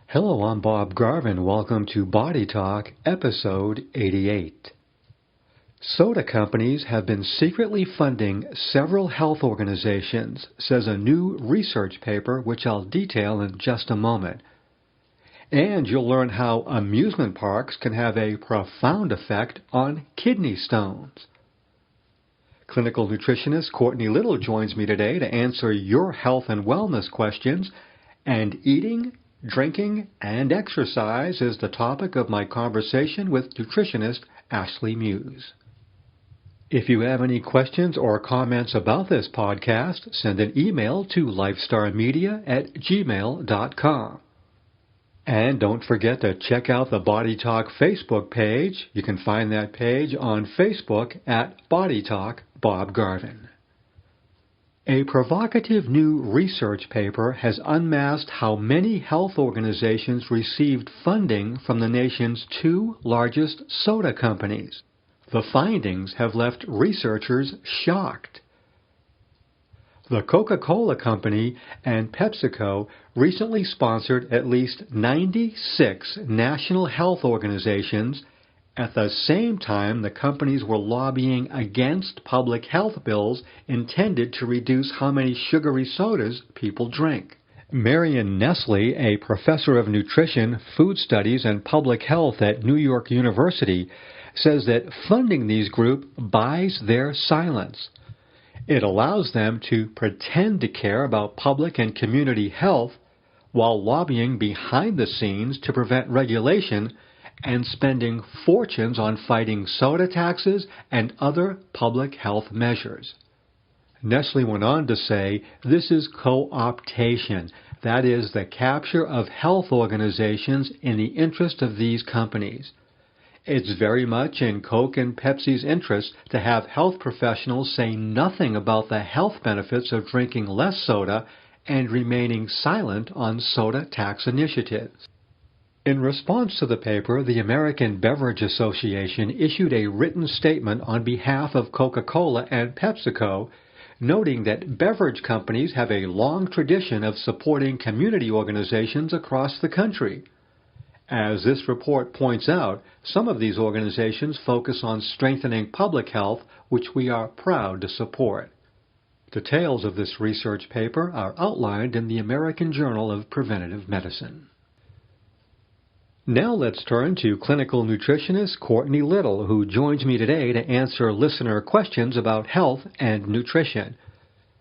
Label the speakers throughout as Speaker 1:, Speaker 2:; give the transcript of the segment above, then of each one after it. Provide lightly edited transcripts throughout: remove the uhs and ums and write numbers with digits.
Speaker 1: Hello, I'm Bob Garvin. Welcome to Body Talk, episode 88. Soda companies have been secretly funding several health organizations, says a new research paper, which I'll detail in just a moment. And you'll learn how amusement parks can have a profound effect on kidney stones. Clinical nutritionist Courtney Little joins me today to answer your health and wellness questions, and eating, drinking, and exercise is the topic of my conversation with nutritionist Ashley Muse. If you have any questions or comments about this podcast, send an email to lifestarmedia@gmail.com. And don't forget to check out the Body Talk Facebook page. You can find that page on Facebook at Body Talk Bob Garvin. A provocative new research paper has unmasked how many health organizations received funding from the nation's two largest soda companies. The findings have left researchers shocked. The Coca-Cola Company and PepsiCo recently sponsored at least 96 national health organizations. At the same time, the companies were lobbying against public health bills intended to reduce how many sugary sodas people drink. Marion Nestle, a professor of nutrition, food studies, and public health at New York University, says that funding these groups buys their silence. It allows them to pretend to care about public and community health while lobbying behind the scenes to prevent regulation and spending fortunes on fighting soda taxes and other public health measures. Nestle went on to say this is co-optation, that is, the capture of health organizations in the interest of these companies. It's very much in Coke and Pepsi's interest to have health professionals say nothing about the health benefits of drinking less soda and remaining silent on soda tax initiatives. In response to the paper, the American Beverage Association issued a written statement on behalf of Coca-Cola and PepsiCo, noting that beverage companies have a long tradition of supporting community organizations across the country. As this report points out, some of these organizations focus on strengthening public health, which we are proud to support. Details of this research paper are outlined in the American Journal of Preventive Medicine. Now let's turn to clinical nutritionist Courtney Little, who joins me today to answer listener questions about health and nutrition.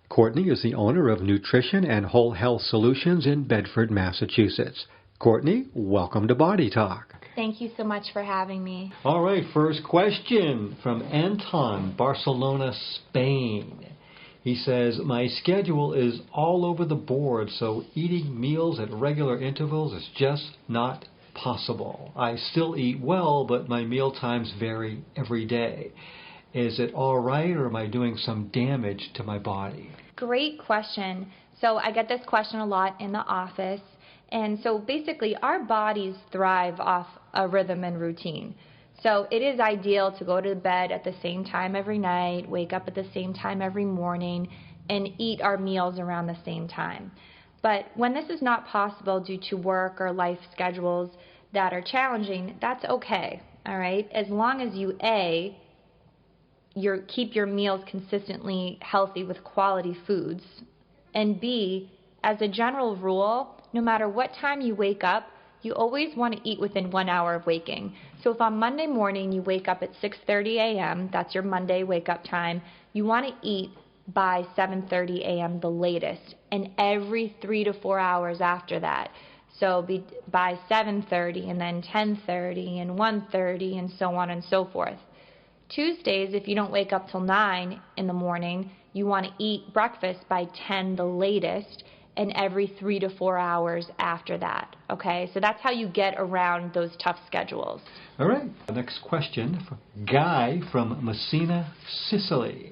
Speaker 1: Courtney is the owner of Nutrition and Whole Health Solutions in Bedford, Massachusetts. Courtney, welcome to Body Talk.
Speaker 2: Thank you so much for having me.
Speaker 1: All right, first question from Anton, Barcelona, Spain. He says, my schedule is all over the board, so eating meals at regular intervals is just not possible. I still eat well, but my meal times vary every day. Is it all right, or am I doing some damage to my body?
Speaker 2: Great question. So I get this question a lot in the office. And so basically our bodies thrive off a rhythm and routine. So it is ideal to go to bed at the same time every night, wake up at the same time every morning, and eat our meals around the same time. But when this is not possible due to work or life schedules that are challenging, that's okay, all right? As long as you, keep your meals consistently healthy with quality foods, and B, as a general rule, no matter what time you wake up, you always want to eat within 1 hour of waking. So if on Monday morning you wake up at 6:30 a.m., that's your Monday wake-up time, you want to eat by 7:30 a.m. the latest, and every 3 to 4 hours after that. So by 7:30 and then 10:30 and 1:30 and so on and so forth. Tuesdays, if you don't wake up till 9 in the morning, you want to eat breakfast by 10 the latest, and every 3 to 4 hours after that, okay? So that's how you get around those tough schedules.
Speaker 1: All right. The next question from Guy from Messina, Sicily.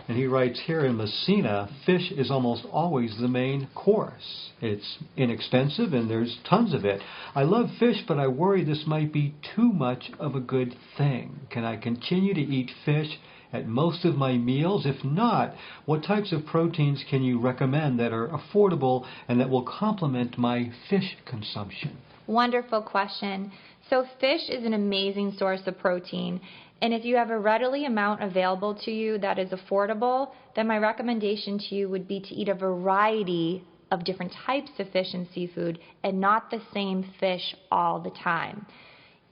Speaker 1: And he writes, here in Messina, fish is almost always the main course. It's inexpensive and there's tons of it. I love fish, but I worry this might be too much of a good thing. Can I continue to eat fish at most of my meals? If not, what types of proteins can you recommend that are affordable and that will complement my fish consumption?
Speaker 2: Wonderful question. So fish is an amazing source of protein. And if you have a readily amount available to you that is affordable, then my recommendation to you would be to eat a variety of different types of fish and seafood and not the same fish all the time.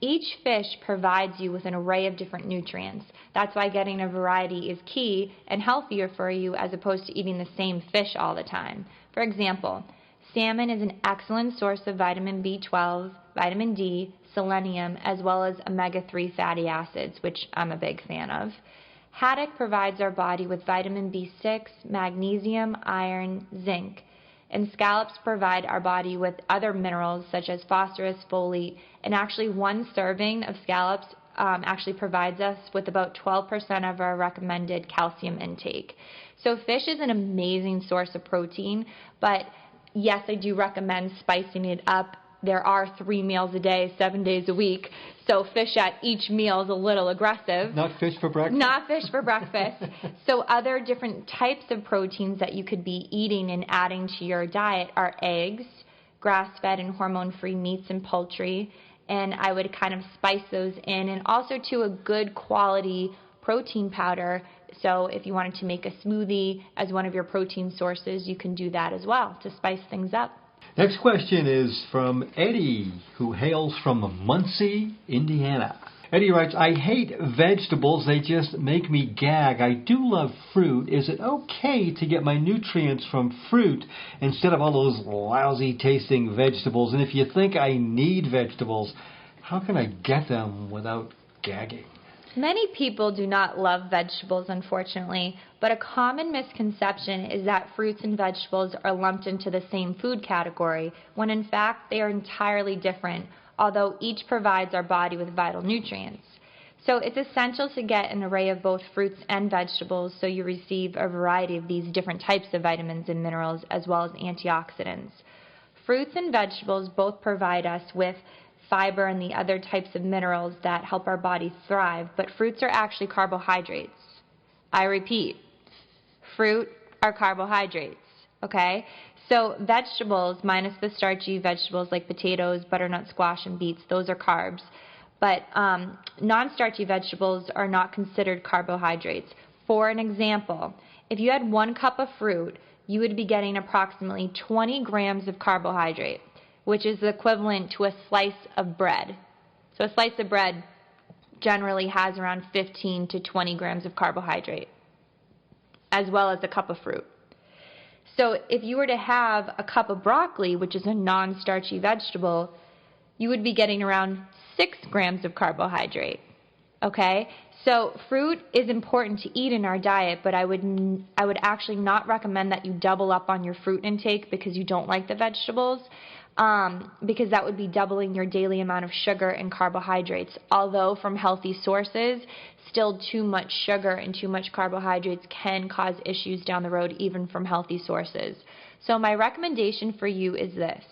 Speaker 2: Each fish provides you with an array of different nutrients. That's why getting a variety is key and healthier for you as opposed to eating the same fish all the time. For example, salmon is an excellent source of vitamin B12, vitamin D, selenium, as well as omega-3 fatty acids, which I'm a big fan of. Haddock provides our body with vitamin B6, magnesium, iron, zinc. And scallops provide our body with other minerals such as phosphorus, folate, and actually one serving of scallops actually provides us with about 12% of our recommended calcium intake. So fish is an amazing source of protein, but yes, I do recommend spicing it up. There are 3 meals a day, 7 days a week, so fish at each meal is a little aggressive.
Speaker 1: Not fish for breakfast?
Speaker 2: Not fish for breakfast. So other different types of proteins that you could be eating and adding to your diet are eggs, grass-fed and hormone-free meats and poultry, and I would kind of spice those in, and also to a good quality protein powder. So if you wanted to make a smoothie as one of your protein sources, you can do that as well to spice things up.
Speaker 1: Next question is from Eddie, who hails from Muncie, Indiana. Eddie writes, I hate vegetables. They just make me gag. I do love fruit. Is it okay to get my nutrients from fruit instead of all those lousy tasting vegetables? And if you think I need vegetables, how can I get them without gagging?
Speaker 2: Many people do not love vegetables, unfortunately, but a common misconception is that fruits and vegetables are lumped into the same food category, when in fact they are entirely different, although each provides our body with vital nutrients. So it's essential to get an array of both fruits and vegetables so you receive a variety of these different types of vitamins and minerals as well as antioxidants. Fruits and vegetables both provide us with fiber and the other types of minerals that help our body thrive, but fruits are actually carbohydrates. I repeat, fruit are carbohydrates, okay? So vegetables, minus the starchy vegetables like potatoes, butternut squash, and beets, those are carbs. But non-starchy vegetables are not considered carbohydrates. For an example, if you had 1 cup of fruit, you would be getting approximately 20 grams of carbohydrate, which is equivalent to a slice of bread. So a slice of bread generally has around 15 to 20 grams of carbohydrate, as well as a cup of fruit. So if you were to have a cup of broccoli, which is a non-starchy vegetable, you would be getting around 6 grams of carbohydrate. Okay? So fruit is important to eat in our diet, but I would actually not recommend that you double up on your fruit intake because you don't like the vegetables. Because that would be doubling your daily amount of sugar and carbohydrates. Although from healthy sources, still too much sugar and too much carbohydrates can cause issues down the road, even from healthy sources. So my recommendation for you is this.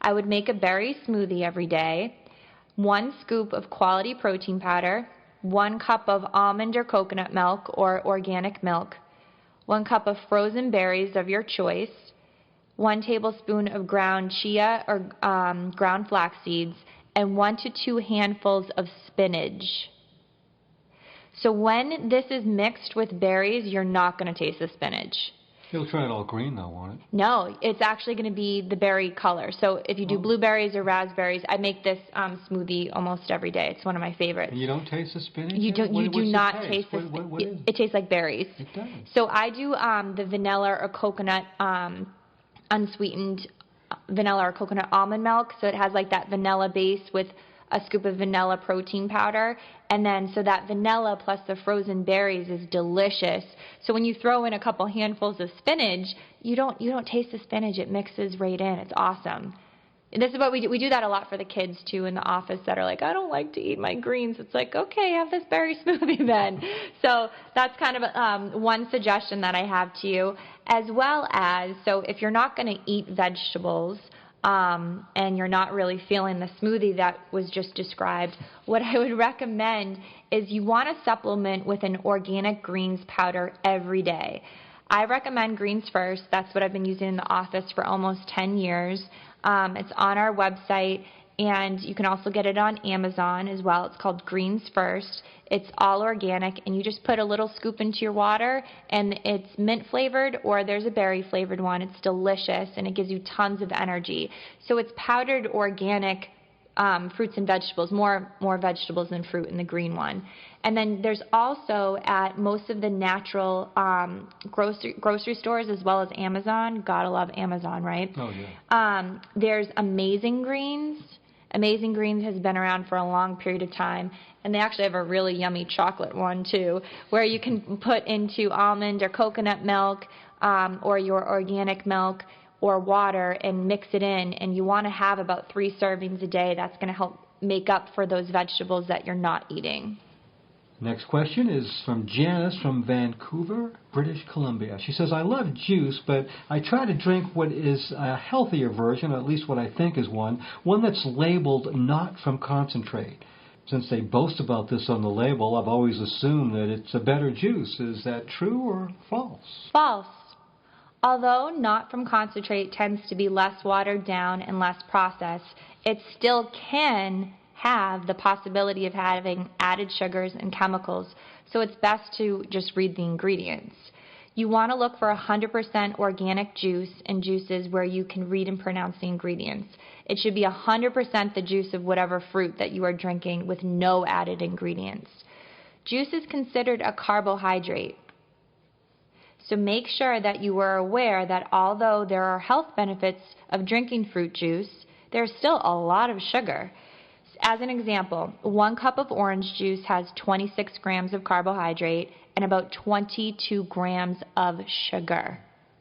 Speaker 2: I would make a berry smoothie every day, 1 scoop of quality protein powder, 1 cup of almond or coconut milk or organic milk, 1 cup of frozen berries of your choice, 1 tablespoon of ground chia or ground flax seeds, and 1 to 2 handfuls of spinach. So when this is mixed with berries, you're not going to taste the spinach.
Speaker 1: You'll try it all green though, won't it?
Speaker 2: No, it's actually going to be the berry color. So if you do blueberries or raspberries, I make this smoothie almost every day. It's one of my favorites.
Speaker 1: And you don't taste the spinach?
Speaker 2: You do not taste the
Speaker 1: spinach.
Speaker 2: It tastes like berries.
Speaker 1: It does.
Speaker 2: So I do the vanilla or coconut unsweetened vanilla or coconut almond milk, so it has like that vanilla base with a scoop of vanilla protein powder, and then so that vanilla plus the frozen berries is delicious. So when you throw in a couple handfuls of spinach, you don't taste the spinach. It mixes right in. It's awesome. And this is what we do. We do that a lot for the kids too in the office that are like, I don't like to eat my greens. It's like, okay, have this berry smoothie then. So that's kind of one suggestion that I have to you, as well as, so if you're not going to eat vegetables and you're not really feeling the smoothie that was just described, what I would recommend is you want to supplement with an organic greens powder every day. I recommend Greens First. That's what I've been using in the office for almost 10 years. It's on our website, and you can also get it on Amazon as well. It's called Greens First. It's all organic, and you just put a little scoop into your water, and it's mint flavored, or there's a berry flavored one. It's delicious, and it gives you tons of energy. So it's powdered organic fruits and vegetables, more vegetables than fruit in the green one. And then there's also at most of the natural grocery stores as well as Amazon. Gotta love Amazon, right?
Speaker 1: Oh, yeah.
Speaker 2: There's Amazing Greens. Amazing Greens has been around for a long period of time, and they actually have a really yummy chocolate one too, where you can put into almond or coconut milk or your organic milk or water and mix it in, and you want to have about 3 servings a day. That's going to help make up for those vegetables that you're not eating.
Speaker 1: Next question is from Janice from Vancouver, British Columbia. She says, I love juice, but I try to drink what is a healthier version, or at least what I think is one that's labeled not from concentrate. Since they boast about this on the label, I've always assumed that it's a better juice. Is that true or false?
Speaker 2: False. Although not from concentrate tends to be less watered down and less processed, it still can have the possibility of having added sugars and chemicals, so it's best to just read the ingredients. You want to look for 100% organic juice and juices where you can read and pronounce the ingredients. It should be 100% the juice of whatever fruit that you are drinking with no added ingredients. Juice is considered a carbohydrate. So make sure that you are aware that although there are health benefits of drinking fruit juice, there's still a lot of sugar. As an example, 1 cup of orange juice has 26 grams of carbohydrate and about 22 grams of sugar.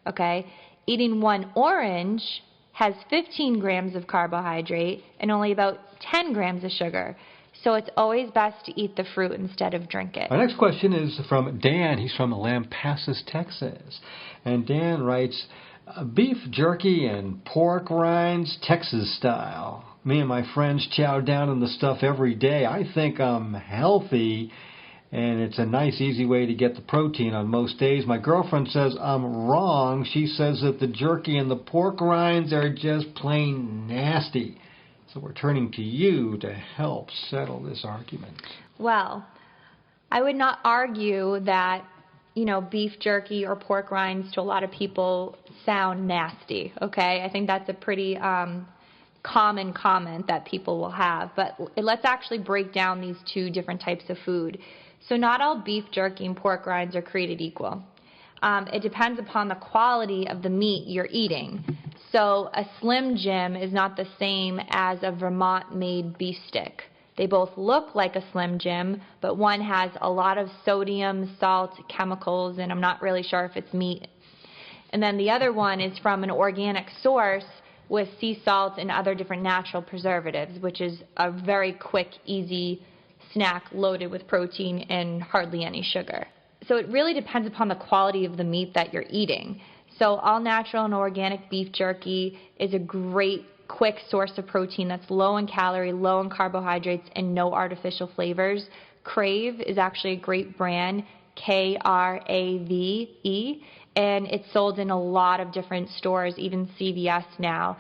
Speaker 2: Okay? Eating 1 orange has 15 grams of carbohydrate and only about 10 grams of sugar. So it's always best to eat the fruit instead of drink it.
Speaker 1: Our next question is from Dan. He's from Lampasas, Texas. And Dan writes, beef jerky and pork rinds, Texas style. Me and my friends chow down on the stuff every day. I think I'm healthy, and it's a nice, easy way to get the protein on most days. My girlfriend says I'm wrong. She says that the jerky and the pork rinds are just plain nasty. So we're turning to you to help settle this argument.
Speaker 2: Well, I would not argue that, beef jerky or pork rinds to a lot of people sound nasty, okay? I think that's a pretty common comment that people will have. But let's actually break down these 2 different types of food. So not all beef jerky and pork rinds are created equal. It depends upon the quality of the meat you're eating. So a Slim Jim is not the same as a Vermont-made beef stick. They both look like a Slim Jim, but one has a lot of sodium, salt, chemicals, and I'm not really sure if it's meat. And then the other one is from an organic source with sea salt and other different natural preservatives, which is a very quick, easy snack loaded with protein and hardly any sugar. So it really depends upon the quality of the meat that you're eating. So all natural and organic beef jerky is a great, quick source of protein that's low in calorie, low in carbohydrates, and no artificial flavors. Crave is actually a great brand, Krave, and it's sold in a lot of different stores, even CVS now.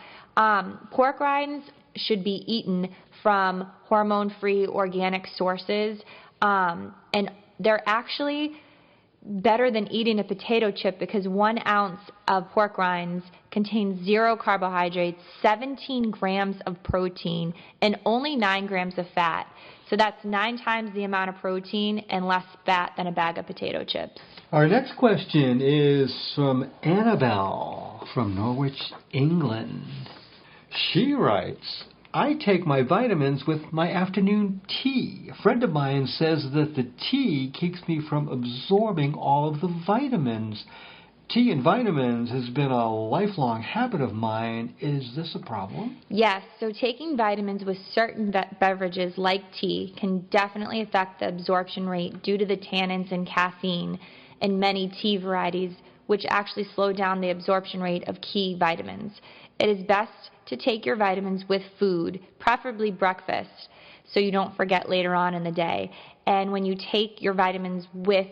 Speaker 2: Pork rinds should be eaten from hormone-free organic sources, and they're actually better than eating a potato chip because 1 ounce of pork rinds contains 0 carbohydrates, 17 grams of protein, and only 9 grams of fat. So that's 9 times the amount of protein and less fat than a bag of potato chips.
Speaker 1: Our next question is from Annabelle from Norwich, England. She writes, I take my vitamins with my afternoon tea. A friend of mine says that the tea keeps me from absorbing all of the vitamins. Tea and vitamins has been a lifelong habit of mine. Is this a problem?
Speaker 2: Yes, so taking vitamins with certain beverages like tea can definitely affect the absorption rate due to the tannins and caffeine in many tea varieties, which actually slow down the absorption rate of key vitamins. It is best to take your vitamins with food, preferably breakfast, so you don't forget later on in the day. And when you take your vitamins with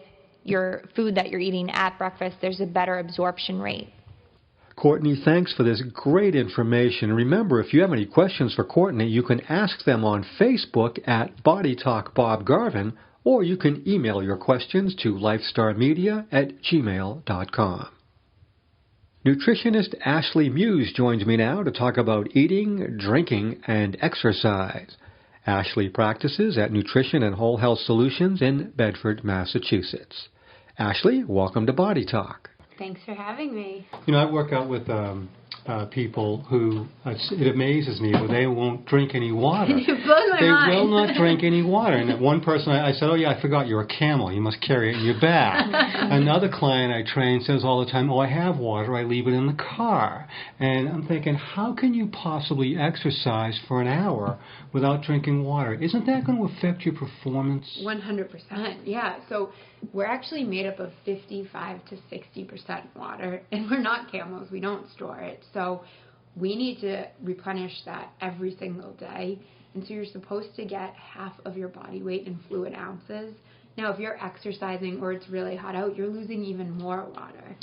Speaker 2: your food that you're eating at breakfast, there's a better absorption rate.
Speaker 1: Courtney, thanks for this great information. Remember, if you have any questions for Courtney, you can ask them on Facebook at Body Talk Bob Garvin, or you can email your questions to lifestarmedia@gmail.com. Nutritionist Ashley Muse joins me now to talk about eating, drinking, and exercise. Ashley practices at Nutrition and Whole Health Solutions in Bedford, Massachusetts. Ashley, welcome to Body Talk.
Speaker 3: Thanks for having me.
Speaker 4: You know, I work out with people who, it amazes me, but they won't drink any water.
Speaker 3: You blow my mind.
Speaker 4: They will not drink any water. And one person, I said, oh yeah, I forgot you're a camel. You must carry it in your back. Another client I train says all the time, oh, I have water. I leave it in the car. And I'm thinking, how can you possibly exercise for an hour without drinking water? Isn't that going to affect your performance?
Speaker 3: 100%, yeah. So we're actually made up of 55 to 60% water, and we're not camels. We don't store it. So we need to replenish that every single day. And so you're supposed to get half of your body weight in fluid ounces. Now, if you're exercising or it's really hot out, you're losing even more water.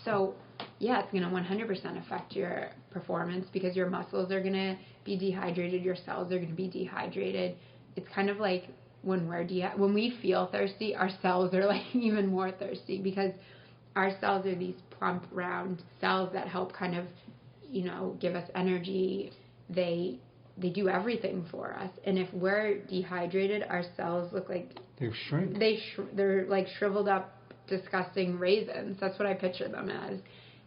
Speaker 3: So, yeah, it's going to 100% affect your performance because your muscles are going to be dehydrated, your cells are going to be dehydrated. It's kind of like when we feel thirsty, our cells are like even more thirsty because our cells are these plump, round cells that help kind of, give us energy. They do everything for us. And if we're dehydrated, our cells look like
Speaker 4: They've shrunk.
Speaker 3: They're like shriveled up, disgusting raisins. That's what I picture them as.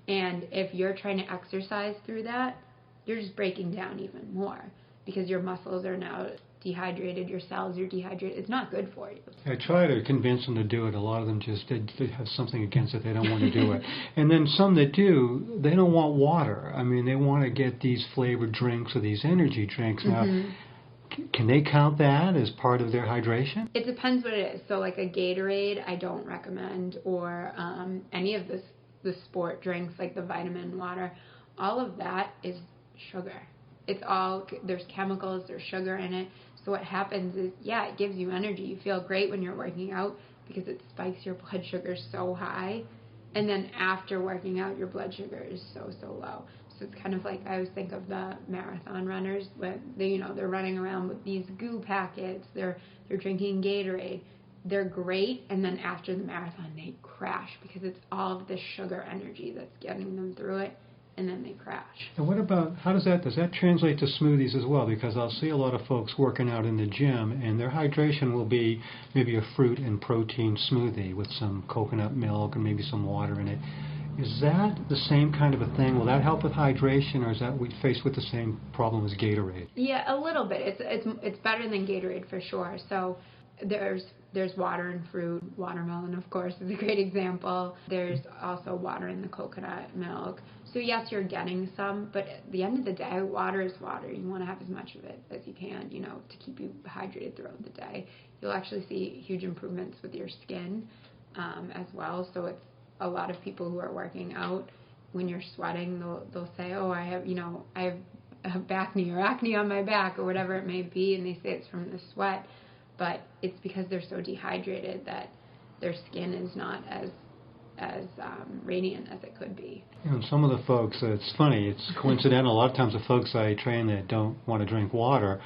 Speaker 3: And if you're trying to exercise through that, you're just breaking down even more because your muscles are now dehydrated, your cells are dehydrated. It's not good for you.
Speaker 4: I try to convince them to do it. A lot of them just they have something against it. They don't want to do it. And then some that do, they don't want water. I mean, they want to get these flavored drinks or these energy drinks. Now, can they count that as part of their hydration?
Speaker 3: It depends what it is. So like a Gatorade, I don't recommend, or any of the sport drinks like the vitamin water. All of that is sugar. It's all, there's chemicals, there's sugar in it. So what happens is, it gives you energy. You feel great when you're working out because it spikes your blood sugar so high. And then after working out, your blood sugar is so low. So it's kind of like, I always think of the marathon runners when they're running around with these goo packets. They're drinking Gatorade. They're great, and then after the marathon, they crash because it's all of this sugar energy that's getting them through it. And then they crash.
Speaker 4: And what about, does that translate to smoothies as well? Because I'll see a lot of folks working out in the gym, and their hydration will be maybe a fruit and protein smoothie with some coconut milk and maybe some water in it. Is that the same kind of a thing? Will that help with hydration, or is that we faced with the same problem as Gatorade?
Speaker 3: Yeah, a little bit. It's better than Gatorade for sure. So there's water in fruit. Watermelon, of course, is a great example. There's also water in the coconut milk. So yes, you're getting some, but at the end of the day, water is water. You want to have as much of it as you can, to keep you hydrated throughout the day. You'll actually see huge improvements with your skin as well. So it's a lot of people who are working out, when you're sweating, they'll say, oh, I have back knee or acne on my back or whatever it may be, and they say it's from the sweat. But it's because they're so dehydrated that their skin is not as radiant as it could be.
Speaker 4: And some of the folks, it's funny, it's coincidental. A lot of times the folks I train that don't want to drink water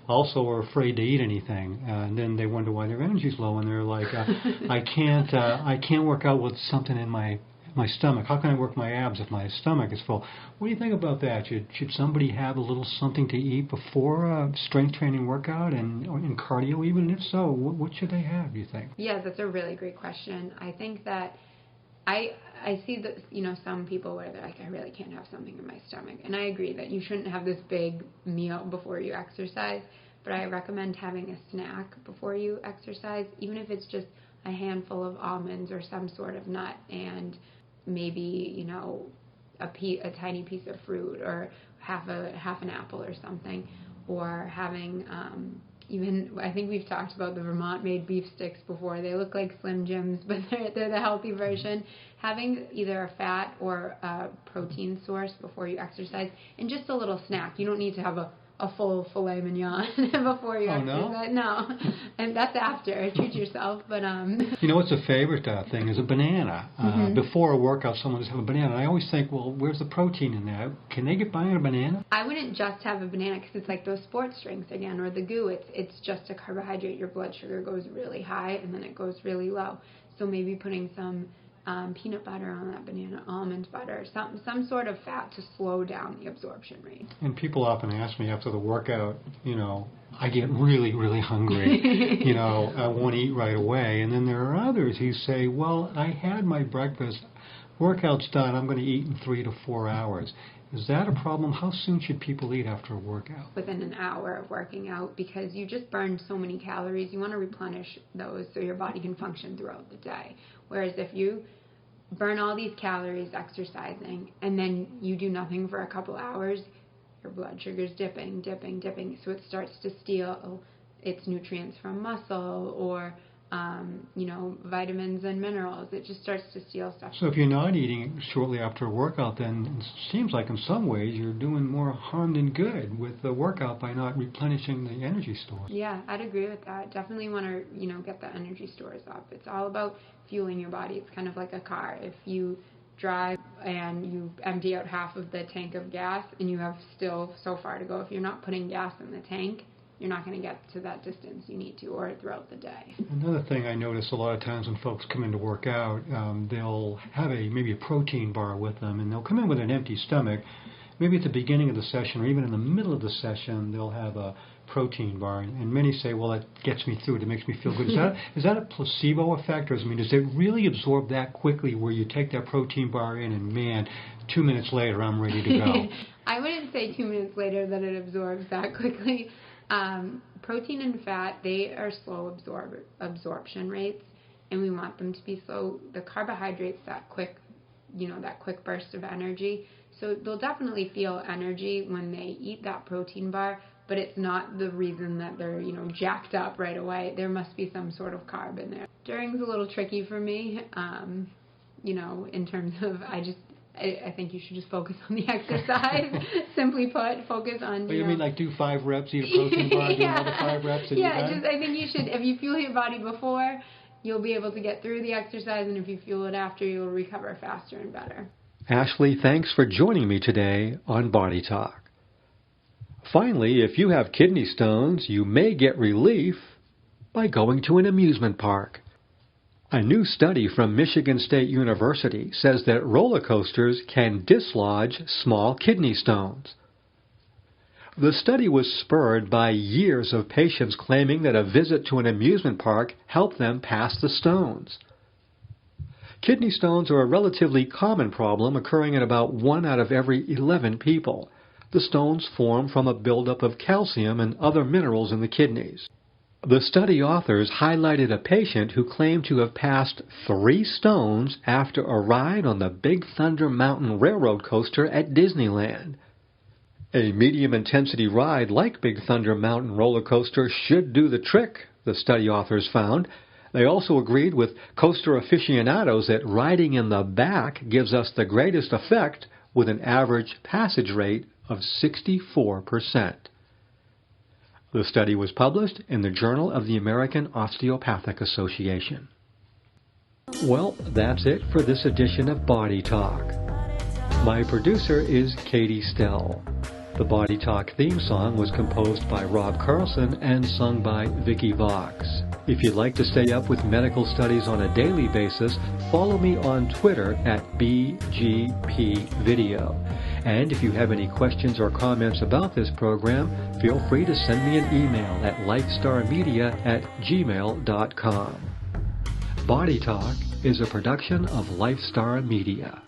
Speaker 4: also are afraid to eat anything, and then they wonder why their energy's low, and they're like, I can't work out with something in my stomach. How can I work my abs if my stomach is full? What do you think about that? Should somebody have a little something to eat before a strength training workout and cardio even? If so, what should they have, you think?
Speaker 3: Yeah, that's a really great question. I think that I see that, some people where they're like, I really can't have something in my stomach. And I agree that you shouldn't have this big meal before you exercise, but I recommend having a snack before you exercise, even if it's just a handful of almonds or some sort of nut and maybe, a tiny piece of fruit or half an apple or something, or having even, I think we've talked about the Vermont-made beef sticks before. They look like Slim Jims, but they're the healthy version. Having either a fat or a protein source before you exercise, and just a little snack. You don't need to have a a full filet mignon before you exercise. No, and that's after. Treat yourself. But
Speaker 4: you know what's a favorite thing is a banana. Before a workout, someone just have a banana. And I always think, well, where's the protein in that? Can they get by on a banana?
Speaker 3: I wouldn't just have a banana because it's like those sports drinks again, or the goo. It's just a carbohydrate. Your blood sugar goes really high and then it goes really low. So maybe putting some peanut butter on that banana, almond butter, some sort of fat to slow down the absorption rate.
Speaker 4: And people often ask me after the workout, you know, I get really, really hungry. You know, I want to eat right away. And then there are others who say, well, I had my breakfast, workout's done, I'm going to eat in 3 to 4 hours. Is that a problem? How soon should people eat after a workout?
Speaker 3: Within an hour of working out, because you just burned so many calories. You want to replenish those so your body can function throughout the day. Whereas if you burn all these calories exercising and then you do nothing for a couple hours, your blood sugar's dipping. So it starts to steal its nutrients from muscle or vitamins and minerals. It just starts to steal stuff.
Speaker 4: So if you're not eating shortly after a workout, then it seems like in some ways you're doing more harm than good with the workout by not replenishing the energy stores.
Speaker 3: Yeah, I'd agree with that. Definitely want to, get the energy stores up. It's all about fueling your body. It's kind of like a car. If you drive and you empty out half of the tank of gas and you have still so far to go, if you're not putting gas in the tank, you're not going to get to that distance you need to or throughout the day.
Speaker 4: Another thing I notice a lot of times when folks come in to work out, they'll have maybe a protein bar with them, and they'll come in with an empty stomach. Maybe at the beginning of the session or even in the middle of the session, they'll have a protein bar. And many say, well, that gets me through it. It makes me feel good. Is that a placebo effect? Or does it really absorb that quickly where you take that protein bar in and, man, 2 minutes later, I'm ready to go?
Speaker 3: I wouldn't say 2 minutes later that it absorbs that quickly. Protein and fat, they are slow absorption rates, and we want them to be slow. The carbohydrates, that quick burst of energy. So they'll definitely feel energy when they eat that protein bar, but it's not the reason that they're, jacked up right away. There must be some sort of carb in there. During's a little tricky for me, in terms of I think you should just focus on the exercise. Simply put, focus on.
Speaker 4: But you mean like do 5 reps, eat a protein bar, do another 5 reps, and
Speaker 3: I think you should. If you fuel your body before, you'll be able to get through the exercise, and if you fuel it after, you'll recover faster and better.
Speaker 1: Ashley, thanks for joining me today on Body Talk. Finally, if you have kidney stones, you may get relief by going to an amusement park. A new study from Michigan State University says that roller coasters can dislodge small kidney stones. The study was spurred by years of patients claiming that a visit to an amusement park helped them pass the stones. Kidney stones are a relatively common problem occurring in about 1 out of every 11 people. The stones form from a buildup of calcium and other minerals in the kidneys. The study authors highlighted a patient who claimed to have passed 3 stones after a ride on the Big Thunder Mountain Railroad coaster at Disneyland. A medium-intensity ride like Big Thunder Mountain roller coaster should do the trick, the study authors found. They also agreed with coaster aficionados that riding in the back gives us the greatest effect with an average passage rate of 64%. The study was published in the Journal of the American Osteopathic Association. Well, that's it for this edition of Body Talk. My producer is Katie Stell. The Body Talk theme song was composed by Rob Carlson and sung by Vicky Vox. If you'd like to stay up with medical studies on a daily basis, follow me on Twitter at BGPVideo. And if you have any questions or comments about this program, feel free to send me an email at lifestarmedia@gmail.com. Body Talk is a production of Lifestar Media.